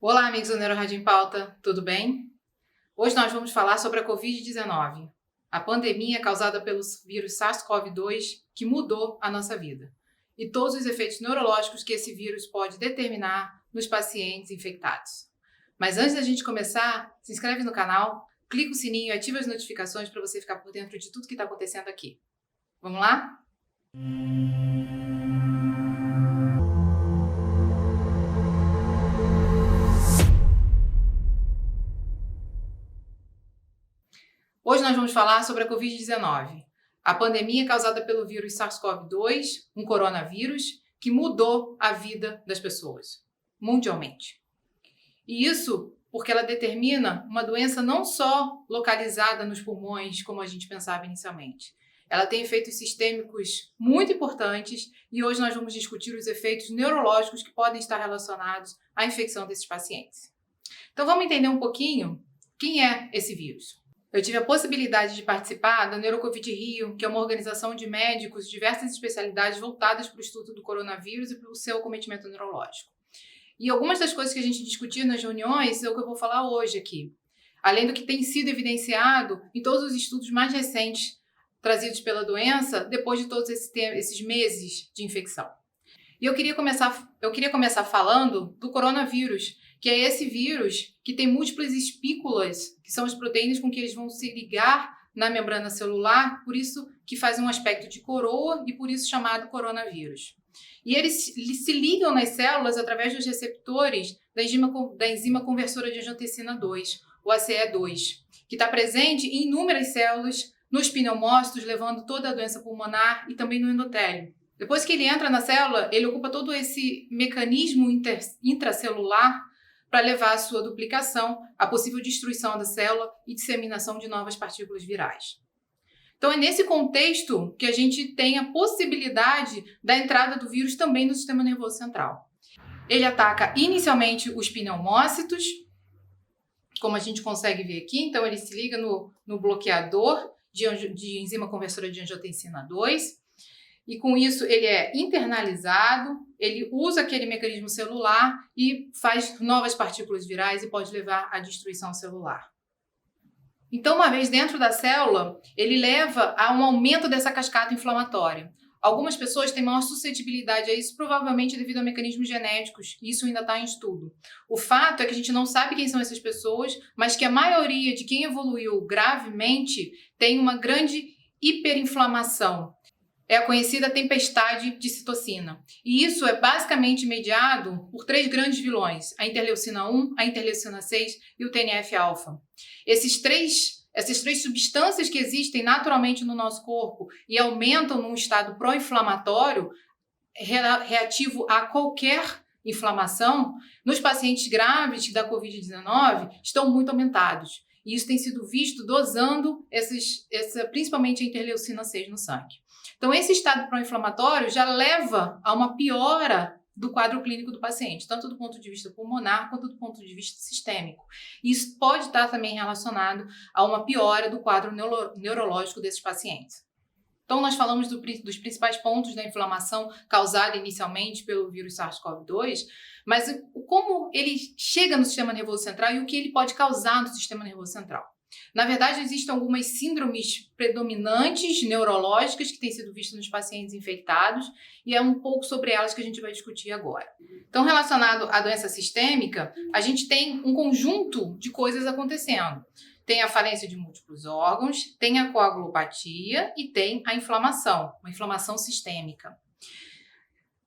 Olá, amigos do Neurorádio em Pauta, tudo bem? Hoje nós vamos falar sobre a Covid-19, a pandemia causada pelo vírus SARS-CoV-2 que mudou a nossa vida, e todos os efeitos neurológicos que esse vírus pode determinar nos pacientes infectados. Mas antes da gente começar, se inscreve no canal, clica o sininho e ativa as notificações para você ficar por dentro de tudo que está acontecendo aqui. Vamos lá? Hoje nós vamos falar sobre a Covid-19, a pandemia causada pelo vírus SARS-CoV-2, um coronavírus, que mudou a vida das pessoas, mundialmente. E isso porque ela determina uma doença não só localizada nos pulmões, como a gente pensava inicialmente. Ela tem efeitos sistêmicos muito importantes e hoje nós vamos discutir os efeitos neurológicos que podem estar relacionados à infecção desses pacientes. Então vamos entender um pouquinho quem é esse vírus. Eu tive a possibilidade de participar da Neurocovid Rio, que é uma organização de médicos de diversas especialidades voltadas para o estudo do coronavírus e para o seu acometimento neurológico. E algumas das coisas que a gente discutiu nas reuniões é o que eu vou falar hoje aqui. Além do que tem sido evidenciado em todos os estudos mais recentes trazidos pela doença, depois de todos esses meses de infecção. E eu queria começar falando do coronavírus, que é esse vírus que tem múltiplas espículas, que são as proteínas com que eles vão se ligar na membrana celular, por isso que faz um aspecto de coroa e por isso chamado coronavírus. E eles se ligam nas células através dos receptores da enzima conversora de angiotensina 2, o ACE2, que está presente em inúmeras células nos pneumócitos, levando toda a doença pulmonar e também no endotélio. Depois que ele entra na célula, ele ocupa todo esse mecanismo intracelular para levar à sua duplicação, a possível destruição da célula e disseminação de novas partículas virais. Então é nesse contexto que a gente tem a possibilidade da entrada do vírus também no sistema nervoso central. Ele ataca inicialmente os pneumócitos, como a gente consegue ver aqui, então ele se liga no bloqueador de enzima conversora de angiotensina 2, e com isso ele é internalizado, ele usa aquele mecanismo celular e faz novas partículas virais e pode levar à destruição celular. Então, uma vez dentro da célula, ele leva a um aumento dessa cascata inflamatória. Algumas pessoas têm maior suscetibilidade a isso, provavelmente devido a mecanismos genéticos, e isso ainda está em estudo. O fato é que a gente não sabe quem são essas pessoas, mas que a maioria de quem evoluiu gravemente tem uma grande hiperinflamação. É a conhecida tempestade de citocina. E isso é basicamente mediado por três grandes vilões, a interleucina 1, a interleucina 6 e o TNF-alfa. Essas três substâncias que existem naturalmente no nosso corpo e aumentam num estado pró-inflamatório, reativo a qualquer inflamação, nos pacientes graves da Covid-19 estão muito aumentados. E isso tem sido visto dosando principalmente a interleucina 6 no sangue. Então, esse estado pró-inflamatório já leva a uma piora do quadro clínico do paciente, tanto do ponto de vista pulmonar quanto do ponto de vista sistêmico. Isso pode estar também relacionado a uma piora do quadro neurológico desses pacientes. Então, nós falamos dos principais pontos da inflamação causada inicialmente pelo vírus SARS-CoV-2, mas como ele chega no sistema nervoso central e o que ele pode causar no sistema nervoso central. Na verdade, existem algumas síndromes predominantes neurológicas que têm sido vistas nos pacientes infectados e é um pouco sobre elas que a gente vai discutir agora. Então, relacionado à doença sistêmica, a gente tem um conjunto de coisas acontecendo. Tem a falência de múltiplos órgãos, tem a coagulopatia e tem a inflamação, uma inflamação sistêmica.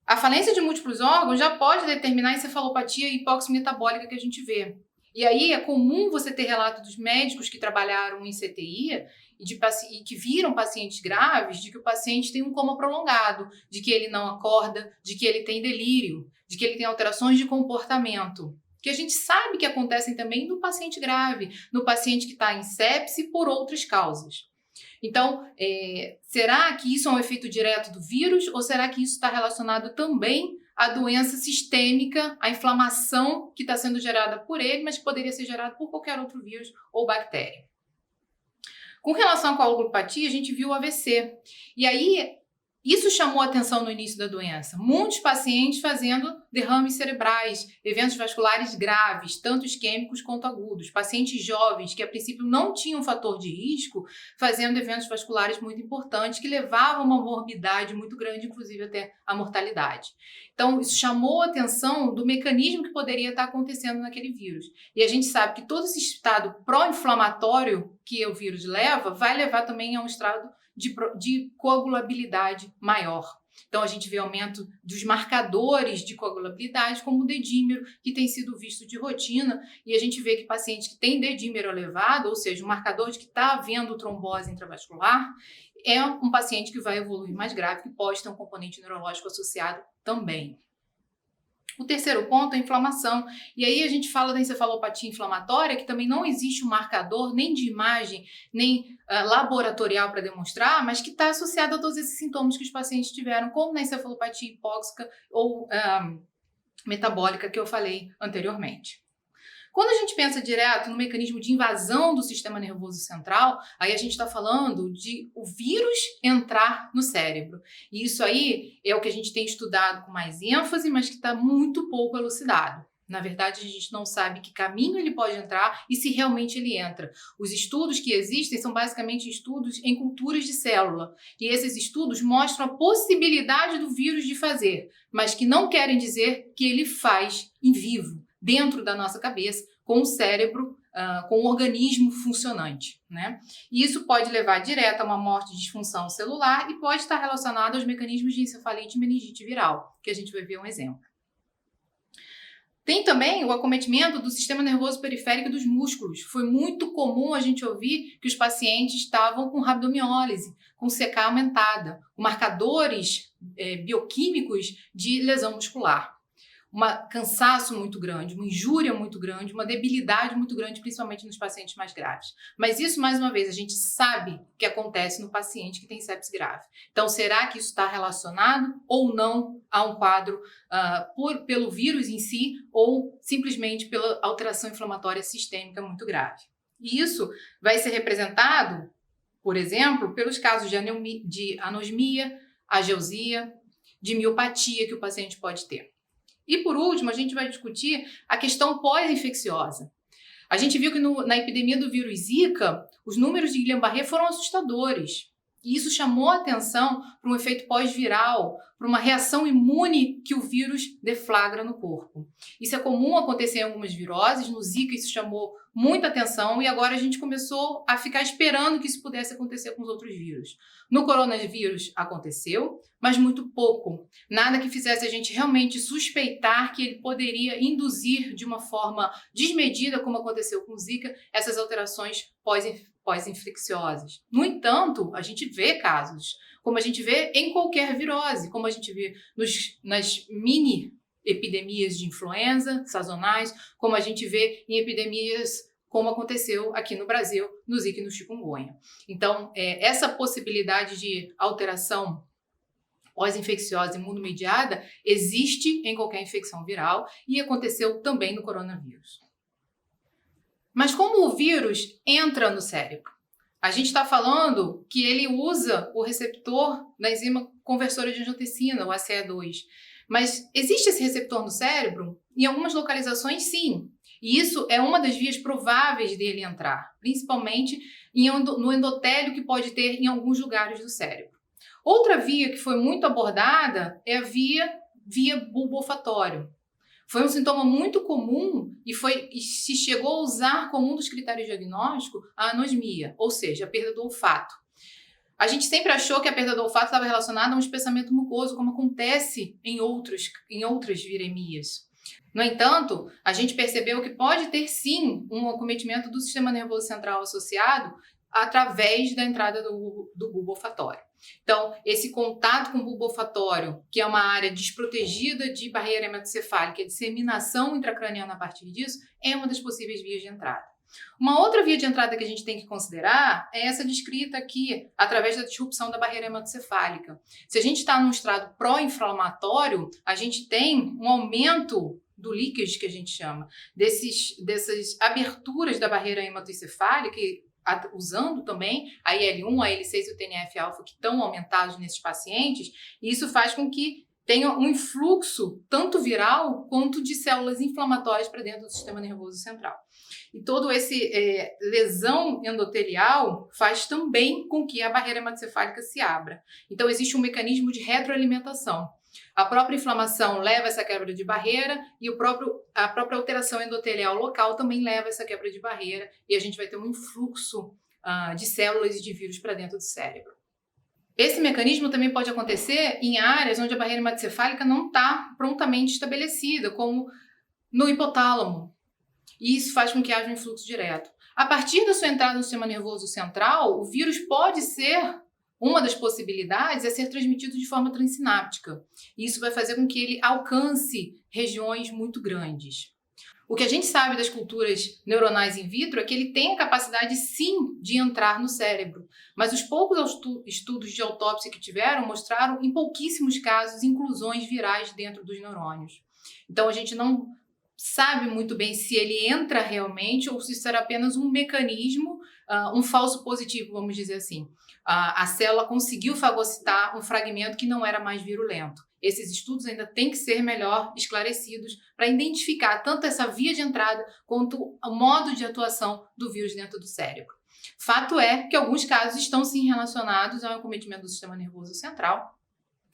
A falência de múltiplos órgãos já pode determinar a encefalopatia e hipóximetabólica que a gente vê. E aí é comum você ter relato dos médicos que trabalharam em CTI e que viram pacientes graves de que o paciente tem um coma prolongado, de que ele não acorda, de que ele tem delírio, de que ele tem alterações de comportamento, que a gente sabe que acontecem também no paciente grave, no paciente que está em sepse por outras causas. Então, será que isso é um efeito direto do vírus ou será que isso está relacionado também à doença sistêmica, à inflamação que está sendo gerada por ele, mas que poderia ser gerada por qualquer outro vírus ou bactéria? Com relação à coagulopatia, a gente viu o AVC. E aí, Isso chamou a atenção no início da doença. Muitos pacientes fazendo derrames cerebrais, eventos vasculares graves, tanto isquêmicos quanto agudos. Pacientes jovens que a princípio não tinham fator de risco, fazendo eventos vasculares muito importantes que levavam a uma morbidade muito grande, inclusive até a mortalidade. Então, isso chamou a atenção do mecanismo que poderia estar acontecendo naquele vírus. E a gente sabe que todo esse estado pró-inflamatório que o vírus leva, vai levar também a um estado de coagulabilidade maior. Então, a gente vê aumento dos marcadores de coagulabilidade, como o dedímero, que tem sido visto de rotina, e a gente vê que pacientes que têm dedímero elevado, ou seja, um marcador de que está havendo trombose intravascular, é um paciente que vai evoluir mais grave, que pode ter um componente neurológico associado também. O terceiro ponto é a inflamação. E aí a gente fala da encefalopatia inflamatória, que também não existe um marcador nem de imagem, nem laboratorial para demonstrar, mas que está associado a todos esses sintomas que os pacientes tiveram, como na encefalopatia hipóxica ou metabólica que eu falei anteriormente. Quando a gente pensa direto no mecanismo de invasão do sistema nervoso central, aí a gente está falando de o vírus entrar no cérebro. E isso aí é o que a gente tem estudado com mais ênfase, mas que está muito pouco elucidado. Na verdade, a gente não sabe que caminho ele pode entrar e se realmente ele entra. Os estudos que existem são basicamente estudos em culturas de célula. E esses estudos mostram a possibilidade do vírus de fazer, mas que não querem dizer que ele faz em vivo, dentro da nossa cabeça, com o cérebro, com o organismo funcionante, né? E isso pode levar direto a uma morte de disfunção celular e pode estar relacionado aos mecanismos de encefalite e meningite viral, que a gente vai ver um exemplo. Tem também o acometimento do sistema nervoso periférico dos músculos. Foi muito comum a gente ouvir que os pacientes estavam com rabdomiólise, com CK aumentada, com marcadores bioquímicos de lesão muscular. Um cansaço muito grande, uma injúria muito grande, uma debilidade muito grande, principalmente nos pacientes mais graves. Mas isso, mais uma vez, a gente sabe que acontece no paciente que tem sepsis grave. Então, será que isso está relacionado ou não a um quadro pelo vírus em si ou simplesmente pela alteração inflamatória sistêmica muito grave? E isso vai ser representado, por exemplo, pelos casos de anosmia, ageusia, de miopatia que o paciente pode ter. E, por último, a gente vai discutir a questão pós-infecciosa. A gente viu que na epidemia do vírus Zika, os números de Guillain-Barré foram assustadores. E isso chamou a atenção para um efeito pós-viral, para uma reação imune que o vírus deflagra no corpo. Isso é comum acontecer em algumas viroses, no Zika isso chamou muita atenção e agora a gente começou a ficar esperando que isso pudesse acontecer com os outros vírus. No coronavírus aconteceu, mas muito pouco. Nada que fizesse a gente realmente suspeitar que ele poderia induzir de uma forma desmedida, como aconteceu com o Zika, essas alterações pós-infecciosas. No entanto, a gente vê casos, como a gente vê em qualquer virose, como a gente vê nas mini epidemias de influenza sazonais, como a gente vê em epidemias como aconteceu aqui no Brasil, no Zika e no chikungunya. Então, essa possibilidade de alteração pós-infecciosa imunomediada existe em qualquer infecção viral e aconteceu também no coronavírus. Mas como o vírus entra no cérebro? A gente está falando que ele usa o receptor da enzima conversora de angiotensina, o ACE2. Mas existe esse receptor no cérebro? Em algumas localizações, sim. E isso é uma das vias prováveis dele entrar, principalmente no endotélio que pode ter em alguns lugares do cérebro. Outra via que foi muito abordada é a via bulbofatório. Foi um sintoma muito comum e se chegou a usar como um dos critérios diagnósticos a anosmia, ou seja, a perda do olfato. A gente sempre achou que a perda do olfato estava relacionada a um espessamento mucoso, como acontece em outras viremias. No entanto, a gente percebeu que pode ter sim um acometimento do sistema nervoso central associado através da entrada do bulbo olfatório. Então, esse contato com o bulbo olfatório, que é uma área desprotegida de barreira hematocefálica, a disseminação intracraniana a partir disso, é uma das possíveis vias de entrada. Uma outra via de entrada que a gente tem que considerar é essa descrita aqui, através da disrupção da barreira hematocefálica. Se a gente está num estado pró-inflamatório, a gente tem um aumento do leakage, que a gente chama, dessas aberturas da barreira hematoencefálica, usando também a IL-1, a IL-6 e o TNF-alfa que estão aumentados nesses pacientes, e isso faz com que tenha um influxo tanto viral quanto de células inflamatórias para dentro do sistema nervoso central. E todo esse lesão endotelial faz também com que a barreira hematocefálica se abra. Então existe um mecanismo de retroalimentação. A própria inflamação leva a essa quebra de barreira e a própria alteração endotelial local também leva a essa quebra de barreira e a gente vai ter um influxo de células e de vírus para dentro do cérebro. Esse mecanismo também pode acontecer em áreas onde a barreira hematocefálica não está prontamente estabelecida, como no hipotálamo. E isso faz com que haja um influxo direto. A partir da sua entrada no sistema nervoso central, o vírus pode ser, uma das possibilidades é ser transmitido de forma transsináptica. E isso vai fazer com que ele alcance regiões muito grandes. O que a gente sabe das culturas neuronais in vitro é que ele tem a capacidade, sim, de entrar no cérebro. Mas os poucos estudos de autópsia que tiveram mostraram, em pouquíssimos casos, inclusões virais dentro dos neurônios. Então, a gente não sabe muito bem se ele entra realmente ou se isso era apenas um mecanismo, um falso positivo, vamos dizer assim. A célula conseguiu fagocitar um fragmento que não era mais virulento. Esses estudos ainda têm que ser melhor esclarecidos para identificar tanto essa via de entrada quanto o modo de atuação do vírus dentro do cérebro. Fato é que alguns casos estão sim relacionados ao acometimento do sistema nervoso central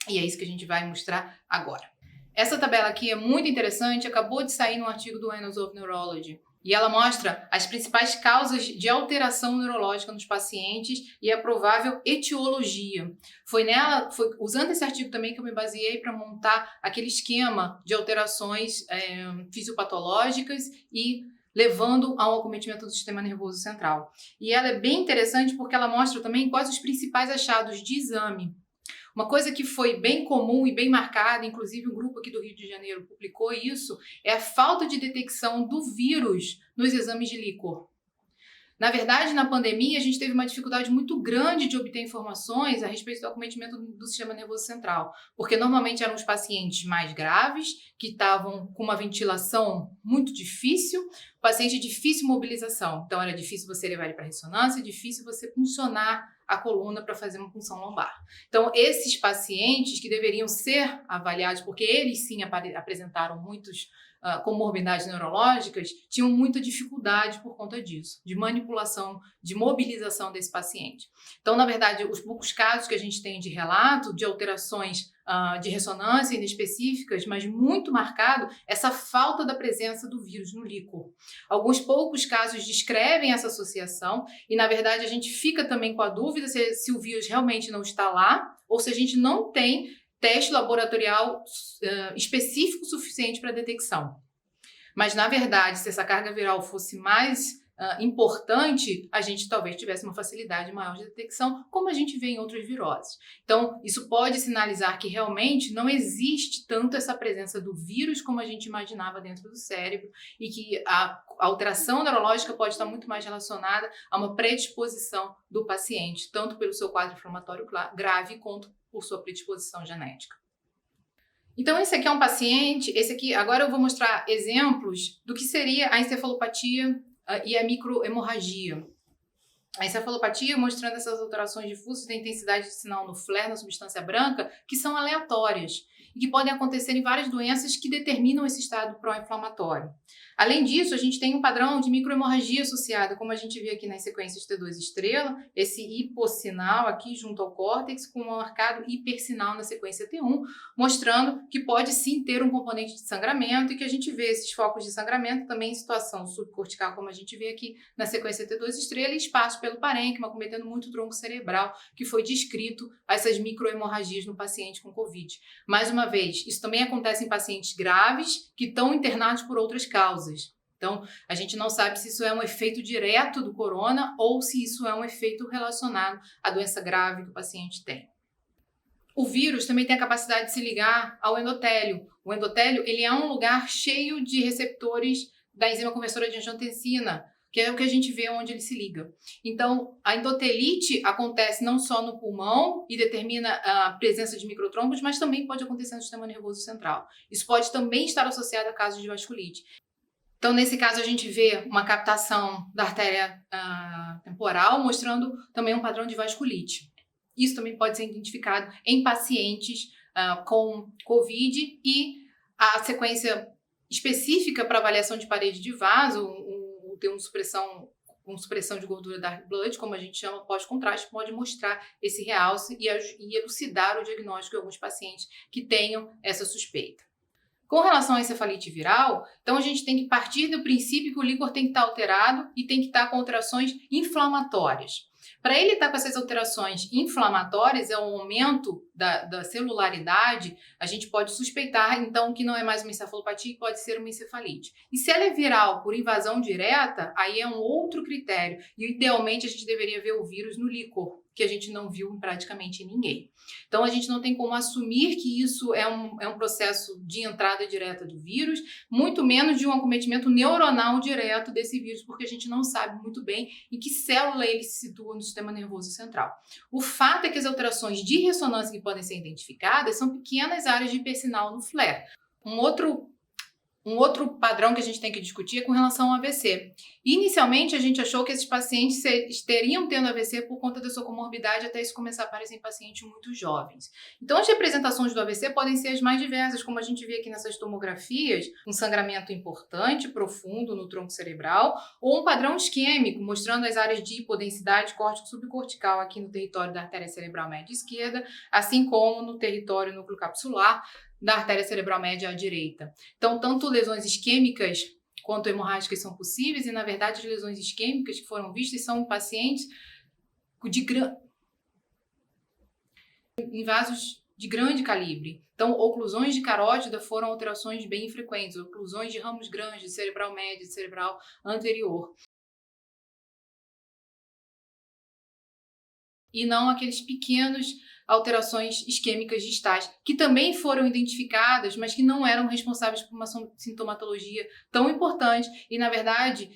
e é isso que a gente vai mostrar agora. Essa tabela aqui é muito interessante, acabou de sair no artigo do Annals of Neurology. E ela mostra as principais causas de alteração neurológica nos pacientes e a provável etiologia. Foi usando esse artigo também que eu me baseei para montar aquele esquema de alterações fisiopatológicas e levando ao acometimento do sistema nervoso central. E ela é bem interessante porque ela mostra também quais os principais achados de exame. Uma coisa que foi bem comum e bem marcada, inclusive um grupo aqui do Rio de Janeiro publicou isso, é a falta de detecção do vírus nos exames de líquor. Na verdade, na pandemia, a gente teve uma dificuldade muito grande de obter informações a respeito do acometimento do sistema nervoso central, porque normalmente eram os pacientes mais graves, que estavam com uma ventilação muito difícil, paciente de difícil mobilização. Então, era difícil você levar ele para ressonância, difícil você funcionar a coluna para fazer uma punção lombar. Então, esses pacientes que deveriam ser avaliados, porque eles sim apresentaram muitos comorbidades neurológicas, tinham muita dificuldade por conta disso, de manipulação, de mobilização desse paciente. Então, na verdade, os poucos casos que a gente tem de relato de alterações de ressonância inespecíficas, mas muito marcado essa falta da presença do vírus no líquor. Alguns poucos casos descrevem essa associação e, na verdade, a gente fica também com a dúvida se o vírus realmente não está lá ou se a gente não tem teste laboratorial específico suficiente para detecção. Mas, na verdade, se essa carga viral fosse mais importante, a gente talvez tivesse uma facilidade maior de detecção, como a gente vê em outras viroses. Então, isso pode sinalizar que realmente não existe tanto essa presença do vírus como a gente imaginava dentro do cérebro e que a alteração neurológica pode estar muito mais relacionada a uma predisposição do paciente, tanto pelo seu quadro inflamatório grave quanto por sua predisposição genética. Então, esse aqui é um paciente, agora eu vou mostrar exemplos do que seria a encefalopatia e a microhemorragia. A encefalopatia mostrando essas alterações difusas da intensidade de sinal no flare, na substância branca, que são aleatórias e que podem acontecer em várias doenças que determinam esse estado pró-inflamatório. Além disso, a gente tem um padrão de microhemorragia associada, como a gente vê aqui nas sequências T2 estrela, esse hipossinal aqui junto ao córtex, com um marcado hipersinal na sequência T1, mostrando que pode sim ter um componente de sangramento e que a gente vê esses focos de sangramento também em situação subcortical, como a gente vê aqui na sequência T2 estrela, e espaço pelo parênquima, cometendo muito tronco cerebral, que foi descrito essas microhemorragias no paciente com Covid. Mais uma vez, isso também acontece em pacientes graves que estão internados por outras causas. Então, a gente não sabe se isso é um efeito direto do corona ou se isso é um efeito relacionado à doença grave que o paciente tem. O vírus também tem a capacidade de se ligar ao endotélio. O endotélio, ele é um lugar cheio de receptores da enzima conversora de angiotensina, que é o que a gente vê onde ele se liga. Então, a endotelite acontece não só no pulmão e determina a presença de microtrombos, mas também pode acontecer no sistema nervoso central. Isso pode também estar associado a casos de vasculite. Então, nesse caso, a gente vê uma captação da artéria temporal, mostrando também um padrão de vasculite. Isso também pode ser identificado em pacientes com COVID, e a sequência específica para avaliação de parede de vaso, ter uma supressão de gordura dark blood, como a gente chama, pós-contraste, pode mostrar esse realce e elucidar o diagnóstico de alguns pacientes que tenham essa suspeita. Com relação à encefalite viral, então a gente tem que partir do princípio que o líquor tem que estar alterado e tem que estar com alterações inflamatórias. Para ele estar com essas alterações inflamatórias, é um aumento da celularidade, a gente pode suspeitar, então, que não é mais uma encefalopatia e pode ser uma encefalite. E se ela é viral por invasão direta, aí é um outro critério. E, idealmente, a gente deveria ver o vírus no líquor, que a gente não viu em praticamente ninguém. Então, a gente não tem como assumir que isso é um processo de entrada direta do vírus, muito menos de um acometimento neuronal direto desse vírus, porque a gente não sabe muito bem em que célula ele se situa no sistema nervoso central. O fato é que as alterações de ressonância que podem ser identificadas são pequenas áreas de hipersinal no flare. Um outro padrão que a gente tem que discutir é com relação ao AVC. Inicialmente, a gente achou que esses pacientes teriam tendo AVC por conta da sua comorbidade, até isso começar a aparecer em pacientes muito jovens. Então, as representações do AVC podem ser as mais diversas, como a gente vê aqui nessas tomografias, um sangramento importante, profundo no tronco cerebral, ou um padrão isquêmico, mostrando as áreas de hipodensidade córtico-subcortical aqui no território da artéria cerebral média esquerda, assim como no território núcleo capsular da artéria cerebral média à direita. Então, tanto lesões isquêmicas quanto hemorrágicas são possíveis, e, na verdade, as lesões isquêmicas que foram vistas são em pacientes em vasos de grande calibre. Então, oclusões de carótida foram alterações bem frequentes, oclusões de ramos grandes, de cerebral médio, de cerebral anterior. E não aqueles pequenos alterações isquêmicas distais, que também foram identificadas, mas que não eram responsáveis por uma sintomatologia tão importante e, na verdade,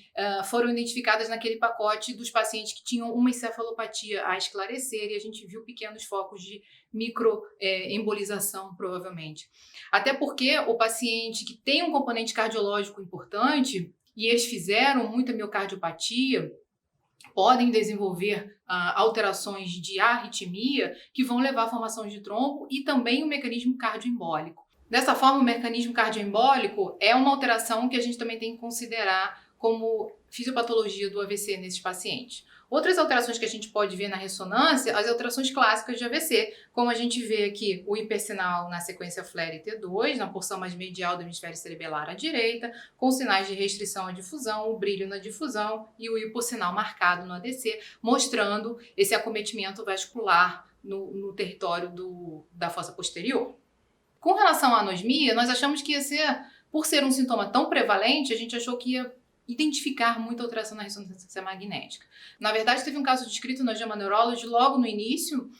foram identificadas naquele pacote dos pacientes que tinham uma encefalopatia a esclarecer, e a gente viu pequenos focos de microembolização, provavelmente. Até porque o paciente que tem um componente cardiológico importante, e eles fizeram muita miocardiopatia, podem desenvolver alterações de arritmia que vão levar à formação de trombo e também o mecanismo cardioembólico. Dessa forma, o mecanismo cardioembólico é uma alteração que a gente também tem que considerar como fisiopatologia do AVC nesses pacientes. Outras alterações que a gente pode ver na ressonância, as alterações clássicas de AVC, como a gente vê aqui o hipersinal na sequência FLAIR T2, na porção mais medial do hemisfério cerebelar à direita, com sinais de restrição à difusão, o brilho na difusão e o hipossinal marcado no ADC, mostrando esse acometimento vascular no território da fossa posterior. Com relação à anosmia, nós achamos que ia ser, por ser um sintoma tão prevalente, a gente achou que ia identificar muita alteração na ressonância magnética. Na verdade, teve um caso descrito na JAMA Neurology logo no início,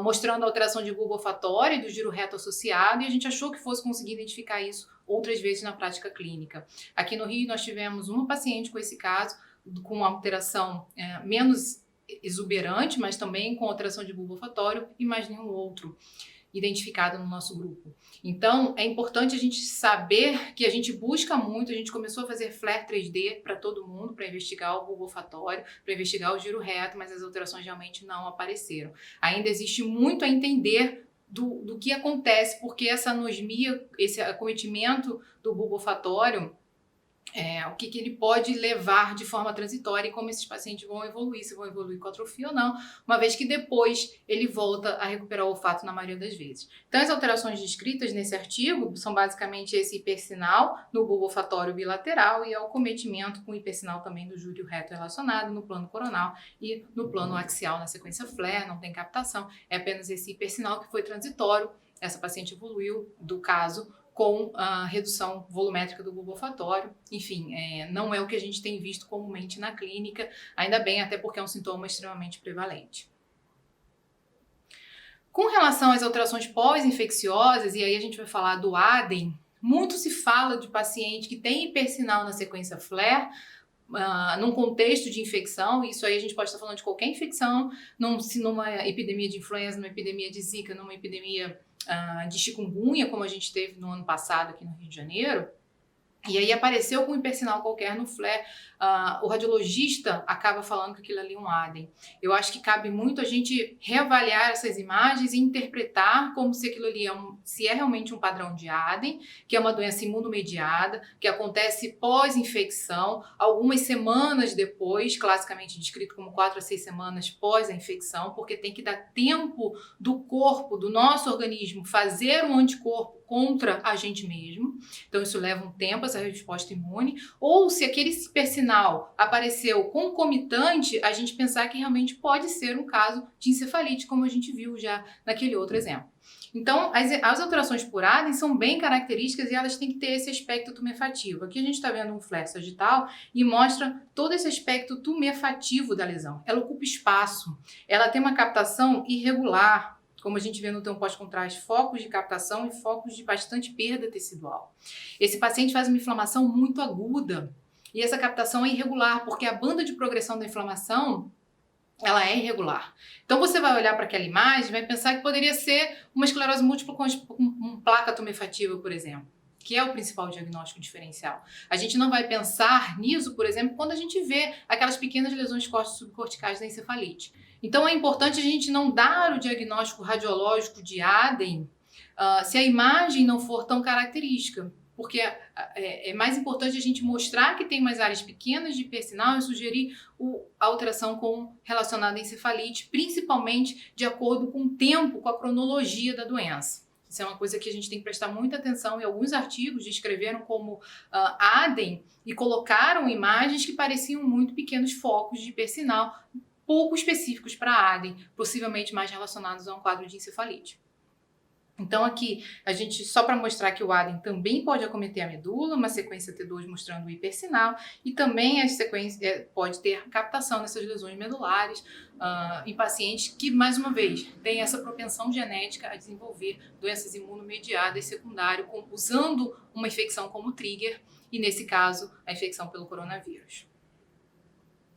mostrando a alteração de bulbo olfatório e do giro reto associado, e a gente achou que fosse conseguir identificar isso outras vezes na prática clínica. Aqui no Rio, nós tivemos uma paciente com esse caso, com uma alteração menos exuberante, mas também com alteração de bulbo olfatório, e mais nenhum outro identificado no nosso grupo. Então, é importante a gente saber que a gente busca muito, a gente começou a fazer FLAIR 3D para todo mundo, para investigar o bulbo olfatório, para investigar o giro reto, mas as alterações realmente não apareceram. Ainda existe muito a entender do que acontece, porque essa anosmia, esse acometimento do bulbo olfatório, o que ele pode levar de forma transitória e como esses pacientes vão evoluir, se vão evoluir com atrofia ou não, uma vez que depois ele volta a recuperar o olfato na maioria das vezes. Então, as alterações descritas nesse artigo são basicamente esse hipersinal no bulbo olfatório bilateral e o acometimento com hipersinal também do júrio reto relacionado no plano coronal e no plano axial na sequência FLAIR, não tem captação, é apenas esse hipersinal que foi transitório. Essa paciente evoluiu do caso com a redução volumétrica do bulbo olfatório. Enfim, não é o que a gente tem visto comumente na clínica, ainda bem, até porque é um sintoma extremamente prevalente. Com relação às alterações pós-infecciosas, e aí a gente vai falar do ADEM, muito se fala de paciente que tem hipersinal na sequência FLAIR, num contexto de infecção. Isso aí a gente pode estar falando de qualquer infecção, numa epidemia de influenza, numa epidemia de zika, numa epidemia de chikungunya, como a gente teve no ano passado aqui no Rio de Janeiro. E aí apareceu com um hipersinal qualquer no flare, o radiologista acaba falando que aquilo ali é um ADEM. Eu acho que cabe muito a gente reavaliar essas imagens e interpretar como se aquilo ali se é realmente um padrão de ADEM, que é uma doença imunomediada, que acontece pós-infecção, algumas semanas depois, classicamente descrito como 4 a 6 semanas pós a infecção, porque tem que dar tempo do corpo, do nosso organismo, fazer um anticorpo contra a gente mesmo. Então isso leva um tempo, essa resposta imune. Ou se aquele hipersinal apareceu concomitante, a gente pensar que realmente pode ser um caso de encefalite, como a gente viu já naquele outro exemplo. Então, as alterações por ADEM são bem características e elas têm que ter esse aspecto tumefativo. Aqui a gente está vendo um flare sagital e mostra todo esse aspecto tumefativo da lesão. Ela ocupa espaço, ela tem uma captação irregular, como a gente vê no tom pós-contraste, focos de captação e focos de bastante perda tecidual. Esse paciente faz uma inflamação muito aguda e essa captação é irregular, porque a banda de progressão da inflamação ela é irregular. Então você vai olhar para aquela imagem e vai pensar que poderia ser uma esclerose múltipla com placa tumefativa, por exemplo, que é o principal diagnóstico diferencial. A gente não vai pensar nisso, por exemplo, quando a gente vê aquelas pequenas lesões subcorticais da encefalite. Então é importante a gente não dar o diagnóstico radiológico de ADEM se a imagem não for tão característica, porque é mais importante a gente mostrar que tem mais áreas pequenas de hipersinal e sugerir a alteração relacionada à encefalite, principalmente de acordo com o tempo, com a cronologia da doença. Isso é uma coisa que a gente tem que prestar muita atenção e alguns artigos descreveram como ADEM e colocaram imagens que pareciam muito pequenos focos de hipersinal, pouco específicos para ADEM, possivelmente mais relacionados a um quadro de encefalite. Então aqui, a gente, só para mostrar que o ADEM também pode acometer a medula, uma sequência T2 mostrando o hipersinal, e também a sequência pode ter captação nessas lesões medulares em pacientes que, mais uma vez, têm essa propensão genética a desenvolver doenças imunomediadas secundárias, usando uma infecção como trigger, e nesse caso, a infecção pelo coronavírus.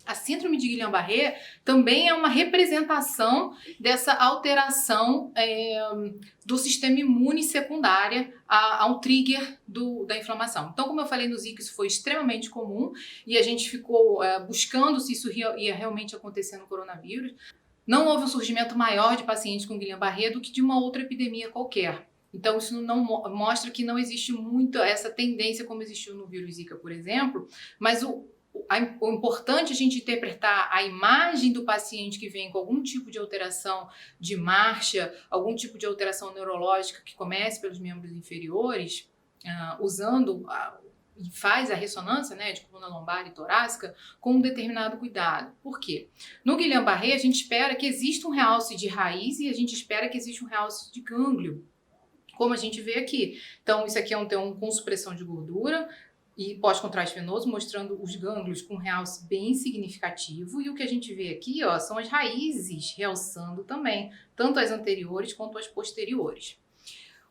A síndrome de Guillain-Barré também é uma representação dessa alteração do sistema imune secundária a um trigger da inflamação. Então, como eu falei no Zika, isso foi extremamente comum e a gente ficou buscando se isso ia realmente acontecer no coronavírus. Não houve um surgimento maior de pacientes com Guillain-Barré do que de uma outra epidemia qualquer. Então, isso não mostra que não existe muito essa tendência como existiu no vírus Zika, por exemplo, mas o importante é a gente interpretar a imagem do paciente que vem com algum tipo de alteração de marcha, algum tipo de alteração neurológica que comece pelos membros inferiores, usando e faz a ressonância, né, de coluna lombar e torácica com um determinado cuidado. Por quê? No Guillain-Barré, a gente espera que exista um realce de raiz e a gente espera que exista um realce de gânglio, como a gente vê aqui. Então, isso aqui é um T1 com supressão de gordura, e pós-contraste venoso, mostrando os gânglios com realce bem significativo. E o que a gente vê aqui, ó, são as raízes realçando também, tanto as anteriores quanto as posteriores.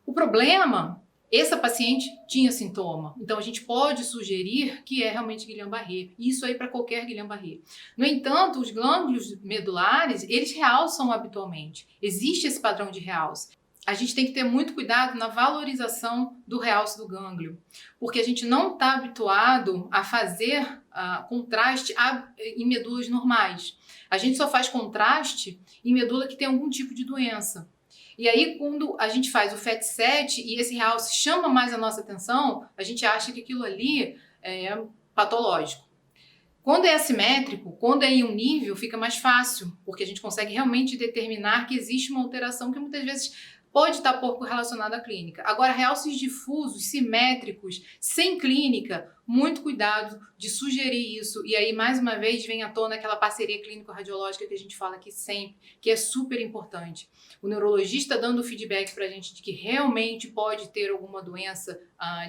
O problema, essa paciente tinha sintoma, então a gente pode sugerir que é realmente Guillain-Barré. Isso aí para qualquer Guillain-Barré. No entanto, os gânglios medulares, eles realçam habitualmente. Existe esse padrão de realce. A gente tem que ter muito cuidado na valorização do realce do gânglio, porque a gente não está habituado a fazer contraste em medulas normais. A gente só faz contraste em medula que tem algum tipo de doença. E aí, quando a gente faz o FET7 e esse realce chama mais a nossa atenção, a gente acha que aquilo ali é patológico. Quando é assimétrico, quando é em um nível, fica mais fácil, porque a gente consegue realmente determinar que existe uma alteração que muitas vezes pode estar pouco relacionada à clínica. Agora, realces difusos, simétricos, sem clínica, muito cuidado de sugerir isso. E aí, mais uma vez, vem à tona aquela parceria clínico-radiológica que a gente fala aqui sempre, que é super importante. O neurologista dando feedback para a gente de que realmente pode ter alguma doença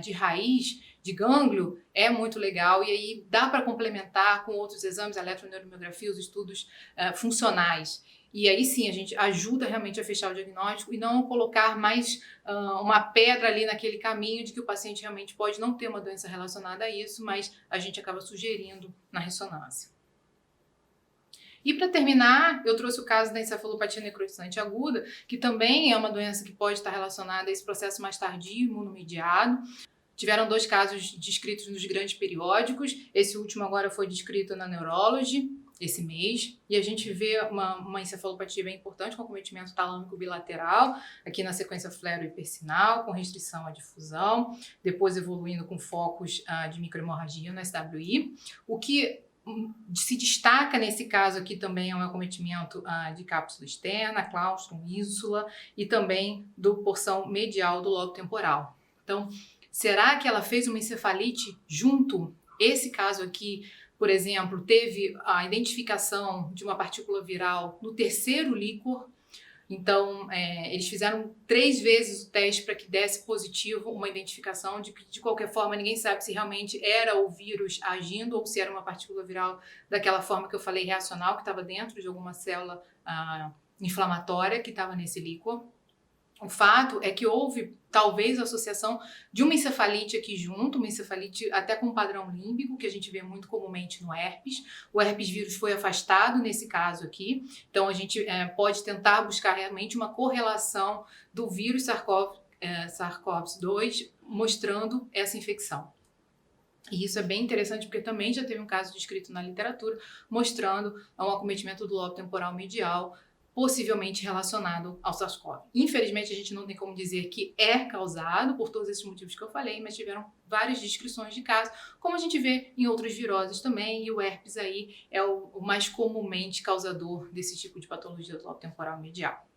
de raiz, de gânglio, é muito legal. E aí, dá para complementar com outros exames, a eletroneuromiografia, os estudos funcionais. E aí sim, a gente ajuda realmente a fechar o diagnóstico e não colocar mais uma pedra ali naquele caminho de que o paciente realmente pode não ter uma doença relacionada a isso, mas a gente acaba sugerindo na ressonância. E para terminar, eu trouxe o caso da encefalopatia necrotizante aguda, que também é uma doença que pode estar relacionada a esse processo mais tardio, imunomediado. tiveram 2 casos descritos nos grandes periódicos. Esse último agora foi descrito na Neurology, esse mês, e a gente vê uma encefalopatia bem importante, com acometimento talâmico bilateral, aqui na sequência flero-hipersinal, com restrição à difusão, depois evoluindo com focos de microhemorragia no SWI. O que se destaca nesse caso aqui também é um acometimento de cápsula externa, claustrum, ínsula, e também do porção medial do lobo temporal. Então, será que ela fez uma encefalite junto? Esse caso aqui, por exemplo, teve a identificação de uma partícula viral no terceiro líquor. Então, eles fizeram 3 vezes o teste para que desse positivo uma identificação de qualquer forma, ninguém sabe se realmente era o vírus agindo ou se era uma partícula viral daquela forma que eu falei, reacional, que estava dentro de alguma célula inflamatória que estava nesse líquor. O fato é que houve, talvez, a associação de uma encefalite aqui junto, uma encefalite até com padrão límbico, que a gente vê muito comumente no herpes. O herpes vírus foi afastado nesse caso aqui, então a gente pode tentar buscar realmente uma correlação do vírus SARS-CoV-2 mostrando essa infecção. E isso é bem interessante porque também já teve um caso descrito na literatura mostrando um acometimento do lobo temporal medial, possivelmente relacionado ao SARS-CoV. Infelizmente, a gente não tem como dizer que é causado por todos esses motivos que eu falei, mas tiveram várias descrições de casos, como a gente vê em outras viroses também, e o herpes aí é o mais comumente causador desse tipo de patologia do lobo temporal medial.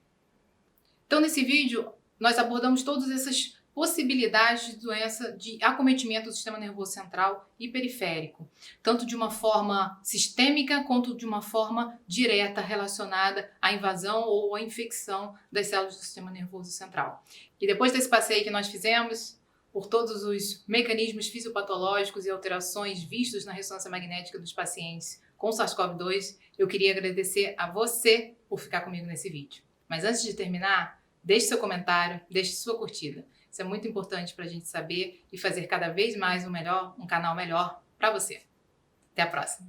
Então, nesse vídeo, nós abordamos todas essas possibilidades de doença de acometimento do sistema nervoso central e periférico, tanto de uma forma sistêmica quanto de uma forma direta relacionada à invasão ou à infecção das células do sistema nervoso central. E depois desse passeio que nós fizemos por todos os mecanismos fisiopatológicos e alterações vistos na ressonância magnética dos pacientes com SARS-CoV-2, eu queria agradecer a você por ficar comigo nesse vídeo. Mas antes de terminar, deixe seu comentário, deixe sua curtida. Isso é muito importante para a gente saber e fazer cada vez mais um canal melhor para você. Até a próxima!